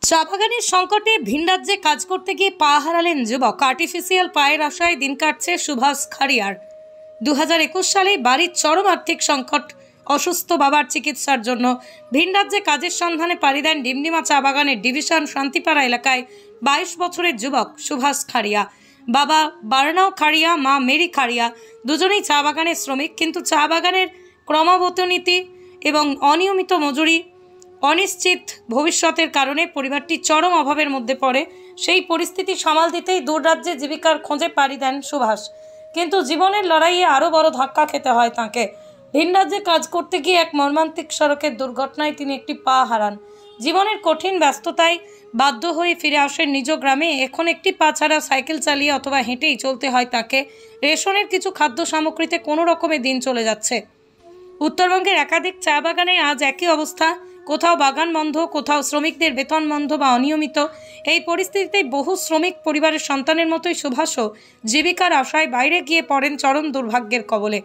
চা বাগানের সংকটে ভিন রাজ্যে কাজ করতে গিয়ে পা হারালেন যুবক। আর্টিফিশিয়াল পায়ের আশায় দিন কাটছে সুভাষ খাড়িয়ার। 2021 সালে বাড়ির চরম আর্থিক সংকট, অসুস্থ বাবার চিকিৎসার জন্য ভিন রাজ্যে কাজের সন্ধানে পাড়ি দেন ডিমডিমা চা বাগানের ডিভিশন শান্তিপাড়া এলাকায় 22 বছরের যুবক সুভাষ খাড়িয়া। বাবা বারনাও খাড়িয়া, মা মেরি খাড়িয়া দুজনেই চা বাগানের শ্রমিক। কিন্তু চা বাগানের ক্রমবর্ধনীতি এবং অনিয়মিত মজুরি, অনিশ্চিত ভবিষ্যতের কারণে পরিবারটি চরম অভাবের মধ্যে পড়ে। সেই পরিস্থিতি সামাল দিতেই দূর রাজ্যে জীবিকার খোঁজে পাড়ি দেন সুভাষ। কিন্তু জীবনের লড়াইয়ে আরও বড় ধাক্কা খেতে হয় তাঁকে। ভিন রাজ্যে কাজ করতে গিয়ে এক মর্মান্তিক সড়কের দুর্ঘটনায় তিনি একটি পা হারান। জীবনের কঠিন ব্যস্ততায় বাধ্য হয়ে ফিরে আসেন নিজ গ্রামে। এখন একটি পা ছাড়া সাইকেল চালিয়ে অথবা হেঁটেই চলতে হয় তাকে। রেশনের কিছু খাদ্য সামগ্রীতে কোনো রকমে দিন চলে যাচ্ছে। উত্তরবঙ্গের একাধিক চা বাগানে আজ একই অবস্থা। কোথাও বাগান বন্ধ, কোথাও শ্রমিকদের বেতন বন্ধ বা অনিয়মিত। এই পরিস্থিতিতে বহু শ্রমিক পরিবারের সন্তানের মতোই সুভাষও জীবিকার আশায় বাইরে গিয়ে পড়েন চরম দুর্ভাগ্যের কবলে।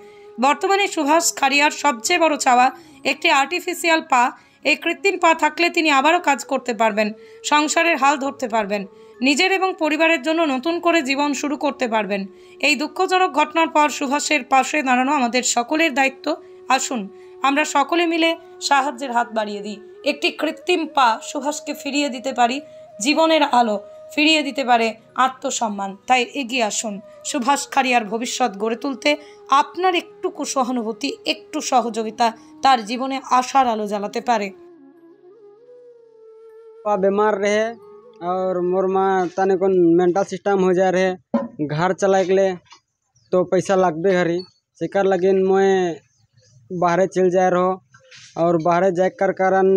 বর্তমানে সুভাষ খাড়িয়ার সবচেয়ে বড় চাওয়া একটি আর্টিফিশিয়াল পা। এই কৃত্রিম পা থাকলে তিনি আবারও কাজ করতে পারবেন, সংসারের হাল ধরতে পারবেন, নিজের এবং পরিবারের জন্য নতুন করে জীবন শুরু করতে পারবেন। এই দুঃখজনক ঘটনার পর সুভাষের পাশে দাঁড়ানো আমাদের সকলের দায়িত্ব। আসুন আমরা সকলে মিলে সাহায্যের হাত বাড়িয়ে দিই। একটি কৃত্রিম পা সুভাষকে ফিরিয়ে দিতে পারি জীবনের আলো, ফিরিয়ে দিতে পারে আত্মসম্মান। তাই এগিয়ে আসুন সুভাষ খাড়িয়ার ভবিষ্যৎ গড়ে তুলতে। আপনার একটুকু সহানুভূতি, একটু সহযোগিতা তার জীবনে আশার আলো জ্বালাতে পারে। बीमार रहे और मोर माँ तने को मेंटल सिस्टम हो जा रहे, घर चलाए के लिए तो पैसा लगबे घरी शिकार लगिन मैं बाहरे चल जाए रहो और बाहरे जाए कर कारण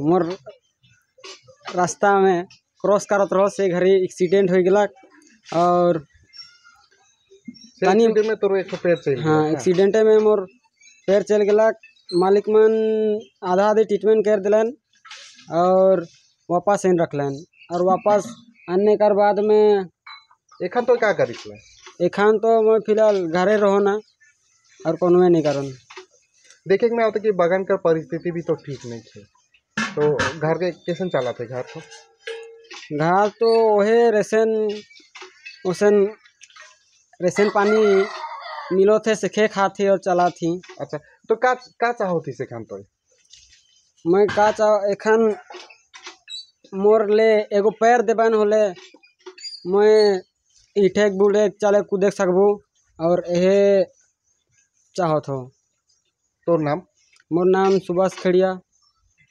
मोर रास्ता में क्रॉस करत रहो से घरी एक्सीडेंट हो गया और में तो एक पैर चल गया। हाँ, एक्सीडेंट में मोर पैर चल गया। मालिक मन आधा आधी ट्रीटमेंट कर दिलन और वापस इन रखलन और वापस आने कर बाद में एखन तो क्या करी थी? एखान तो मैं फिलहाल घरे रहो ना और कोनो नहीं करन। देखे में आता कि बागान का परिस्थिति भी तो ठीक नहीं थे, तो घर के कैसे चला थे? घर तो वही रेशन पानी मिलो थे सेखे खाती और चला थी। अच्छा, तो का चाहो थी से खान? तो मैं का चाह एखन मोर ले एगो पैर देबान होले मैं इठे बुढ़े चले कूदे सकबू और यह चाहत हो। तोर नाम? मोर नाम सुभाष खड़िया।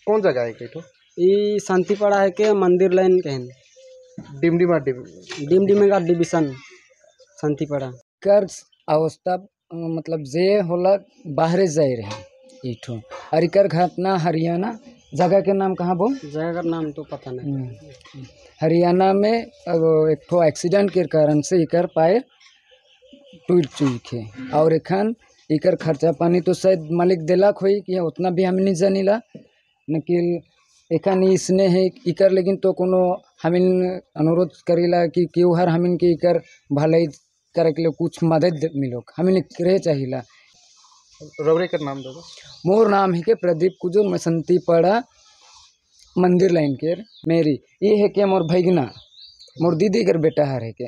कौन जगह है तो? ई शांतिपाड़ा है के मंदिर लाइन कहन डिमडिमा का डिवीजन शांतिपाड़ा कर अवस्था मतलब जे होला बाहरे जाए रहे इठो और इकर घटना हरियाणा जगह के नाम कहाँ बोल? जगह का नाम तो पता नहीं। हरियाणा में एक ठो एक्सीडेंट के कारण से इकर पैर टूट चुके और एखन इकर खर्चा पानी तो शायद मालिक दिलक होई कि उतना भी हम नहीं जानिला, लेकिन एखन इसने है इकर लेकिन तो कोनो हमिन अनुरोध करेला कि क्यों हर हमिन के इकर भलाई करे के लिए कुछ मदद मिलो, हमिन करे चाहिला। रवरे का नाम दो? मोर नाम है के प्रदीप कुजूर, मैं शांतिपाड़ा मंदिर लाइन के मेरी ये है के मोर भैगना मोर दीदी कर बेटा हर है के।